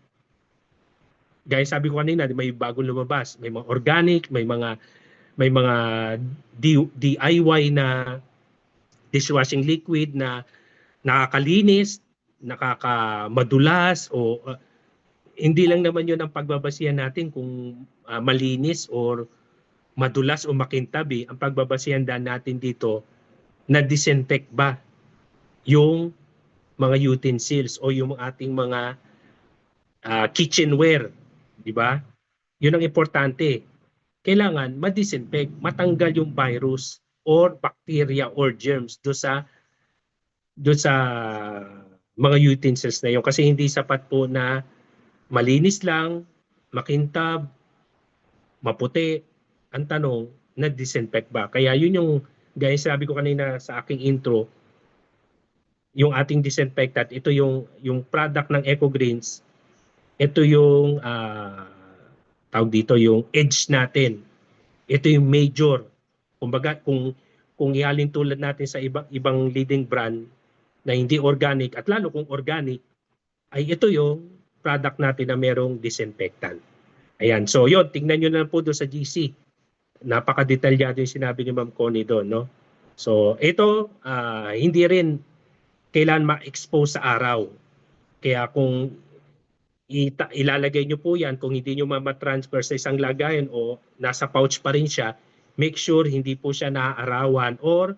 guys, sabi ko kanina, may bagong lumabas, may mga organic, may mga DIY na dishwashing liquid na nakakalinis, nakakamadulas o hindi lang naman 'yun ang pagbabasihan natin kung malinis or madulas o makintab eh. Ang pagbabasihan natin dito, na disinfect ba yung mga utensils o yung ating mga kitchenware, di ba? Yun ang importante. Kailangan ma-disinfect, matanggal yung virus or bacteria or germs do sa mga utensils na yun. Kasi hindi sapat po na malinis lang, makintab, maputi. Ang tanong, na-disinfect ba? Kaya yun yung, guys, sabi ko kanina sa aking intro, yung ating disinfectant, ito yung product ng EcoGreens, ito yung tawag dito, yung edge natin. Ito yung major. Kumbaga, kung ihalin tulad natin sa ibang leading brand na hindi organic, at lalo kung organic, ay ito yung product natin na merong disinfectant. Ayan. So yun, tingnan nyo na po doon sa GC. Napaka-detalyado yung sinabi ni Ma'am Connie doon. No? So ito, hindi rin kailan ma-expose sa araw. Kaya kung ilalagay nyo po yan, kung hindi nyo ma-transfer sa isang lagayan o nasa pouch pa rin siya, make sure hindi po siya naaarawan or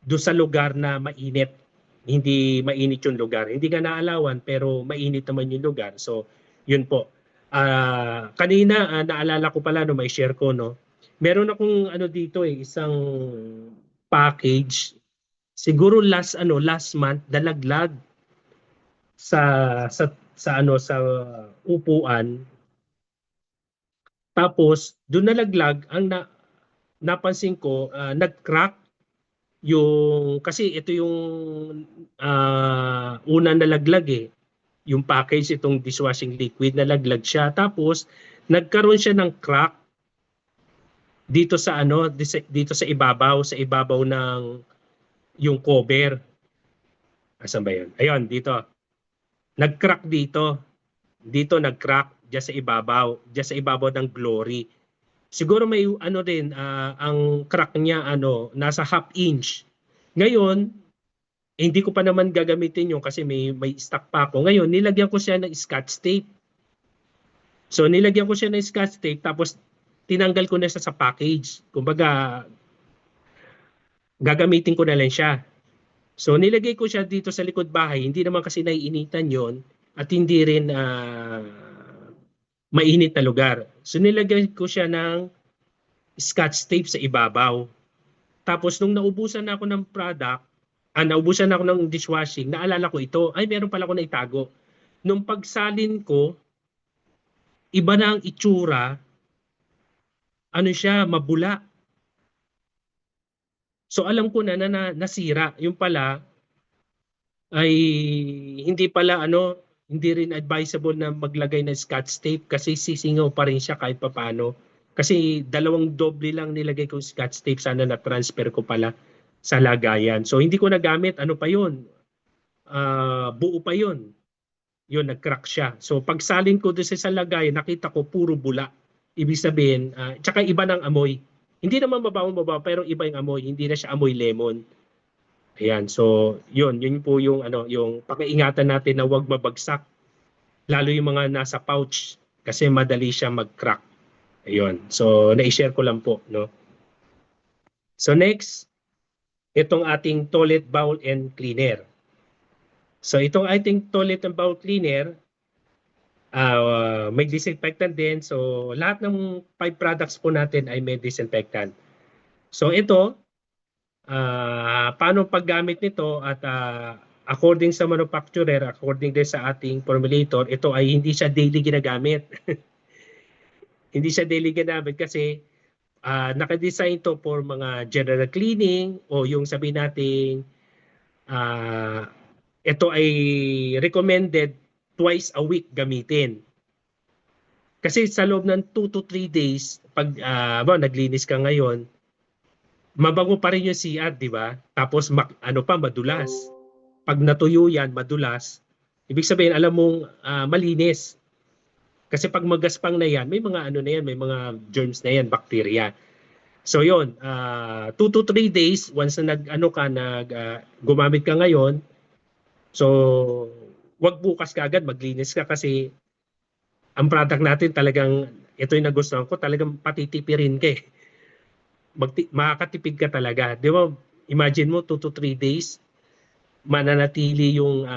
do sa lugar na mainit. Hindi mainit yung lugar. Hindi nga naalawan pero mainit naman yung lugar. So, yun po. Kanina, naalala ko pala, no, may share ko, no? Meron akong dito isang package. Siguro last month, dalaglag sa sa upuan. Tapos doon nalaglag ang napansin ko, nag-crack yung kasi ito yung unang nalaglag eh. Yung package itong dishwashing liquid, nalaglag siya. Tapos nagkaroon siya ng crack dito sa dito sa ibabaw ng yung cover. Asan ba 'yun? Ayun, dito. Nag-crack dito. Dito nag-crack diyan sa ibabaw ng Glory. Siguro may din ang crack niya nasa half inch. Ngayon, hindi ko pa naman gagamitin yung kasi may stock pa ako. Ngayon, nilagyan ko siya ng scotch tape. So nilagyan ko siya ng scotch tape tapos tinanggal ko na siya sa package. Kumbaga gagamitin ko na lang siya. So nilagay ko siya dito sa likod bahay, hindi naman kasi naiinitan yon at hindi rin mainit na lugar. So nilagay ko siya ng scotch tape sa ibabaw. Tapos nung naubusan ako ng product, naubusan ako ng dishwashing, naalala ko ito, ay meron pala ako na itago. Nung pagsalin ko, iba na ang itsura, siya, mabula. So alam ko na nasira. Yung pala ay hindi pala Hindi rin advisable na maglagay ng scotch tape kasi sisingaw pa rin siya kahit papaano. Kasi dalawang doble lang nilagay kong scotch tape, sana na-transfer ko pala sa lagayan. So hindi ko nagamit, ano pa yun? Buo pa yun. Yun, nag-crack siya. So pagsalin ko doon sa lagayan, nakita ko puro bula. Ibig sabihin, tsaka iba ng amoy. Hindi naman mabaho, pero iba yung amoy. Hindi na siya amoy lemon. Ayan, so yun po yung yung pakiingatan natin na huwag mabagsak, lalo yung mga nasa pouch kasi madali siya mag-crack. Ayun. So na-share ko lang po, no. So next, itong ating toilet bowl and cleaner. So itong ating toilet and bowl cleaner, may disinfectant din. So lahat ng 5 products po natin ay may disinfectant. So ito, paano paggamit nito at according sa manufacturer, according din sa ating formulator, ito ay hindi siya daily ginagamit. Hindi siya daily ginagamit kasi naka-design to for mga general cleaning o yung sabihin natin ito ay recommended twice a week gamitin. Kasi sa loob ng 2 to 3 days, pag naglinis ka ngayon, mabango pa rin yung CR, di ba? Tapos madulas. Pag natuyo yan, madulas. Ibig sabihin, alam mong malinis. Kasi pag magaspang na yan, may mga may mga germs na yan, bacteria. So yun, 2 to 3 days, once na gumamit ka ngayon, so wag bukas ka agad, maglinis ka kasi ang product natin talagang, ito yung nagustuhan ko, talagang patitipirin ka eh. Makakatipid ka talaga. Di ba, imagine mo 2 to 3 days, mananatili yung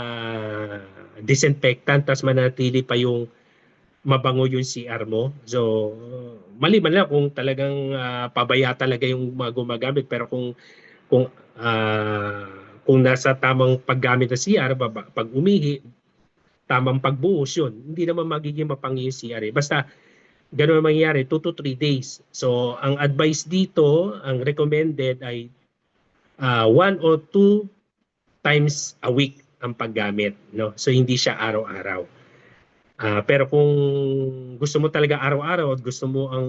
disinfectant, tapos mananatili pa yung mabango yung CR mo. So, maliban lang kung talagang pabaya talaga yung gumagamit, pero kung nasa tamang paggamit ng CR, pag umihi, tamang pagbuhos yun, hindi naman magiging mapangi yung CR eh. Basta gano'n mangyayari 2 to 3 days. So, ang advice dito, ang recommended ay 1 or 2 times a week ang paggamit, no? So hindi siya araw-araw. Pero kung gusto mo talaga araw-araw at gusto mo ang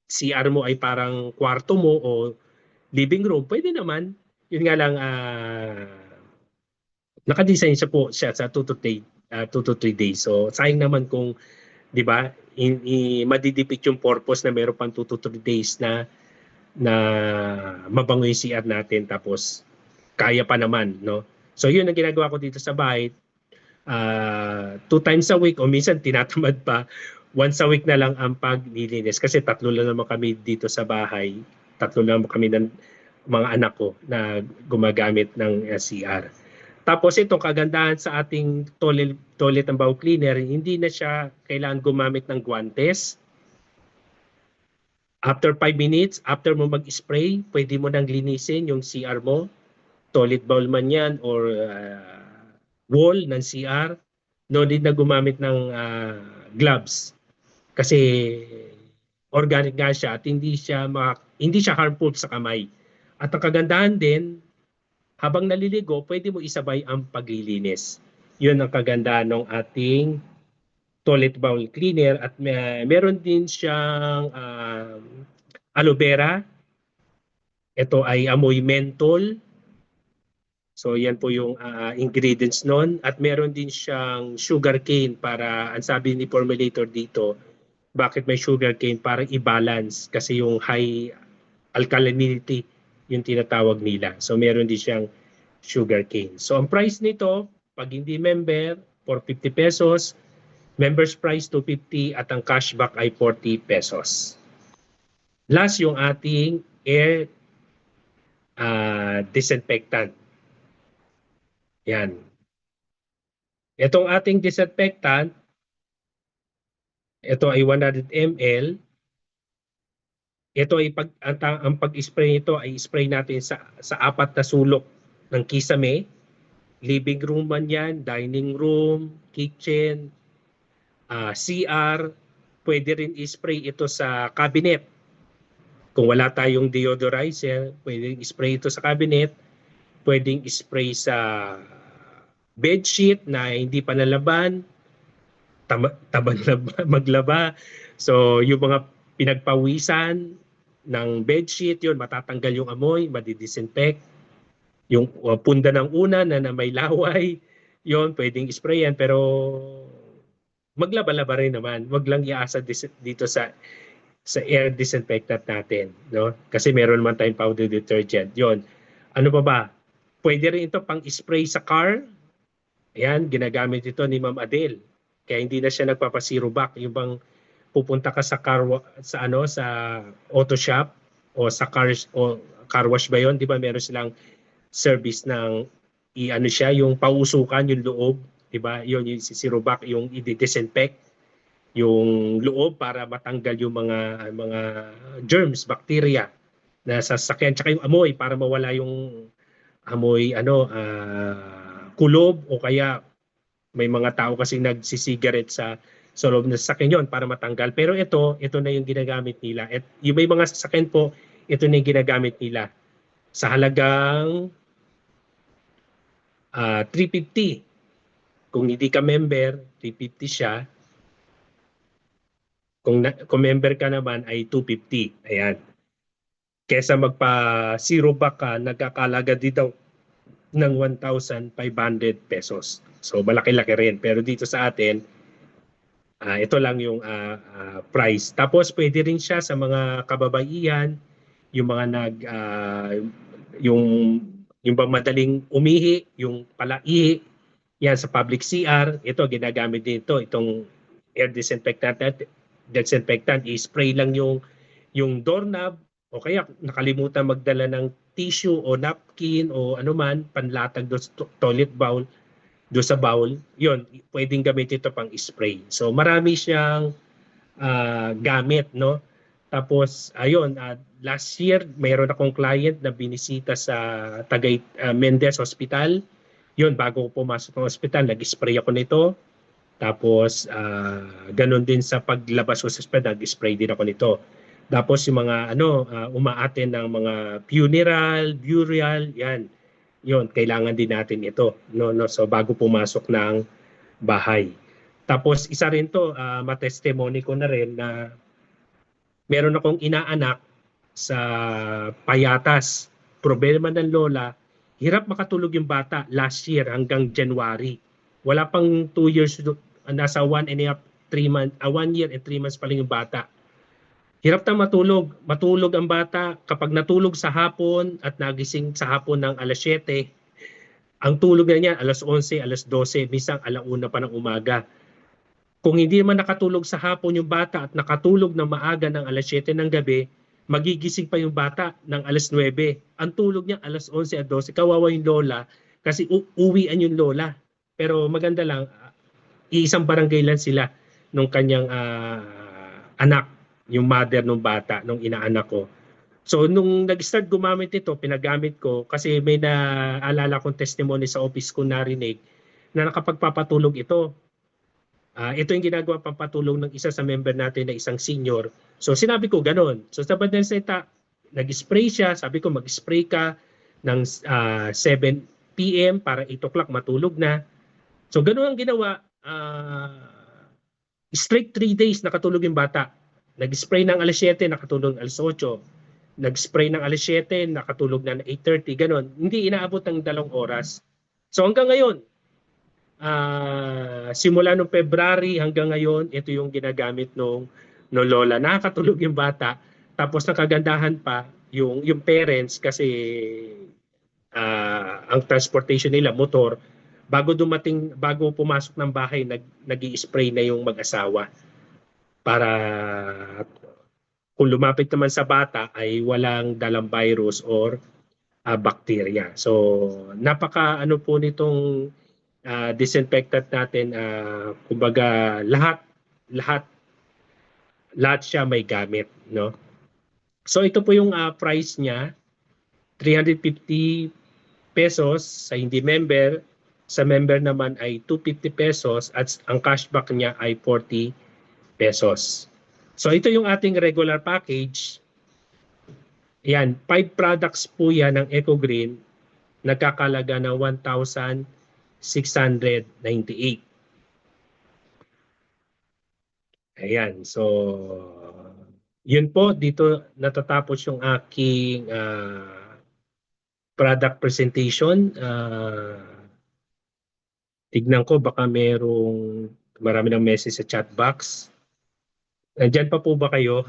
CR mo ay parang kwarto mo o living room, pwede naman. Yun nga lang, nakadesign siya po siya sa 2 to 3 days. So sayang naman kung, di ba, madidipit yung purpose na meron pang 2 to 3 days na mabango yung CR natin tapos kaya pa naman, no? So yun ang ginagawa ko dito sa bahay. 2 times a week o minsan tinatamad pa, once a week na lang ang paglilinis kasi 3 lang naman kami dito sa bahay. 3 lang naman kami ng mga anak ko na gumagamit ng CR. Tapos itong kagandahan sa ating toilet and bowl cleaner, hindi na siya kailangan gumamit ng guantes. After 5 minutes, after mo mag-spray, pwede mo nang linisin yung CR mo. Toilet bowl man yan or wall ng CR. No need na gumamit ng gloves. Kasi organic nga siya at hindi siya harmful sa kamay. At ang kagandahan din, habang naliligo, pwede mo isabay ang paglilinis. Yun ang kagandahan ng ating toilet bowl cleaner at meron din siyang aloe vera. Ito ay amoy menthol. So yan po yung ingredients nun. At meron din siyang sugar cane para, ang sabi ni formulator dito, bakit may sugar cane? Para i-balance kasi yung high alkalinity yung tinatawag nila. So meron din siyang sugar cane. So ang price nito, pag hindi member, 450 pesos. Members price 250 at ang cashback ay 40 pesos. Last yung ating air disinfectant. Yan. Itong ating disinfectant, ito ay 100 ml. Ito ay ang pag-spray nito ay spray natin sa 4 na sulok ng kisame. Living room man yan, dining room, kitchen, CR. Pwede rin i-spray ito sa cabinet. Kung wala tayong deodorizer, pwedeng spray ito sa cabinet. Pwedeng spray sa bedsheet na hindi pa nalaban, taban na maglaba. So yung mga pinagpawisan ng bedsheet, yun, matatanggal yung amoy, madidisinfect. Yung punda ng unan na may laway, yun, pwedeng sprayan, pero maglaba-laba rin naman. Wag lang iasa dito sa air disinfectant natin, no? Kasi meron naman tayong powder detergent. Yon. Ano pa ba? Pwede rin ito pang spray sa car. Ayan, ginagamit ito ni Ma'am Adele. Kaya hindi na siya nagpapa-zero back. Yung bang pupunta ka sa sa auto shop o sa car wash ba 'yon? 'Di ba meron silang service ng i-ano siya, yung pausukan yung loob, 'di ba? 'Yon yung zero back, yung i-disinfect yung loob para matanggal yung mga germs, bacteria na sa sasakyan, tsaka yung amoy para mawala yung amoy kulob, o kaya may mga tao kasi nagsisigaret sa loob ng sasakyan yon para matanggal. Pero ito na yung ginagamit nila. At yung may mga sasakyan po, ito na yung ginagamit nila sa halagang 350. Kung hindi ka member, 350 siya. Kung member ka naman ay 250. Ayan. Kesa magpa-zero back ka, nagkakalaga dito ng 1,500 pesos. So malaki-laki rin. Pero dito sa atin, ito lang yung price. Tapos pwede rin siya sa mga kababaihan, yung mga yung bang madaling umihi, yung palaihi, yan sa public CR, ito ginagamit dito, itong air disinfectant, i-spray lang yung doorknob, o kaya nakalimutan magdala ng tissue o napkin o ano man, panlatag doon sa toilet bowl, doon sa bowl, yun, pwedeng gamitin ito pang spray. So marami siyang gamit, no? Tapos, ayun, last year, mayroon akong client na binisita sa Mendez Hospital. Yun, bago ko pumasok ng hospital, nag-spray ako nito. Tapos, ganun din sa paglabas ko sa hospital, nag-spray din ako nito. Tapos, yung mga umaaten ng mga funeral, burial, yan. Yun, kailangan din natin ito. No? So, bago pumasok ng bahay. Tapos, isa rin to, matestimony ko na rin na meron akong inaanak sa Payatas. Problema ng lola, hirap makatulog yung bata last year hanggang January. Wala pang 2 years, nasa 1 and a half, 3 months, 1 year and 3 months pa lang yung bata. Hirap na matulog. Matulog ang bata. Kapag natulog sa hapon at nagising sa hapon ng alas 7, ang tulog na niya alas 11, alas 12, minsan alauna pa ng umaga. Kung hindi man nakatulog sa hapon yung bata at nakatulog ng maaga ng alas 7 ng gabi, magigising pa yung bata ng alas 9. Ang tulog niya alas 11 at 12. Kawawa yung lola kasi uwian yung lola. Pero maganda lang, iisang barangay lang sila nung kanyang anak, yung mother ng bata, nung inaanak ko. So nung nag-start gumamit ito, pinagamit ko kasi may naalala kong testimony sa office ko narinig na nakapagpapatulog ito. Ito yung ginagawa pampatulong ng isa sa member natin na isang senior. So sinabi ko ganon. So sa Badanseta, nag-spray siya. Sabi ko mag-spray ka ng 7 p.m. para 8 o'clock matulog na. So ganon ang ginawa. Straight 3 days nakatulog yung bata. Nag-spray ng alas 7, nakatulog ng alas 8. Nag-spray ng alas 7, nakatulog na ng 8:30. Ganon. Hindi inaabot ng 2 oras. So hanggang ngayon, simula nung February hanggang ngayon, ito yung ginagamit nung lola. Nakakatulog yung bata. Tapos nakagandahan pa yung parents kasi ang transportation nila, motor, bago pumasok ng bahay, nag-i-spray na yung mag-asawa para kung lumapit naman sa bata ay walang dalang virus or bacteria. So napaka po nitong disinfectant natin, kumbaga lahat siya may gamit, no? So ito po yung price niya, 350 pesos sa hindi member, sa member naman ay 250 pesos at ang cashback niya ay 40 pesos. So ito yung ating regular package. Yan, 5 products po yan ng EcoGreen, nagkakalaga ng 1,000 698. Ayan, so yun po, dito natatapos yung aking product presentation. Tignan ko baka marami ng message sa chat box. Nandyan pa po ba kayo?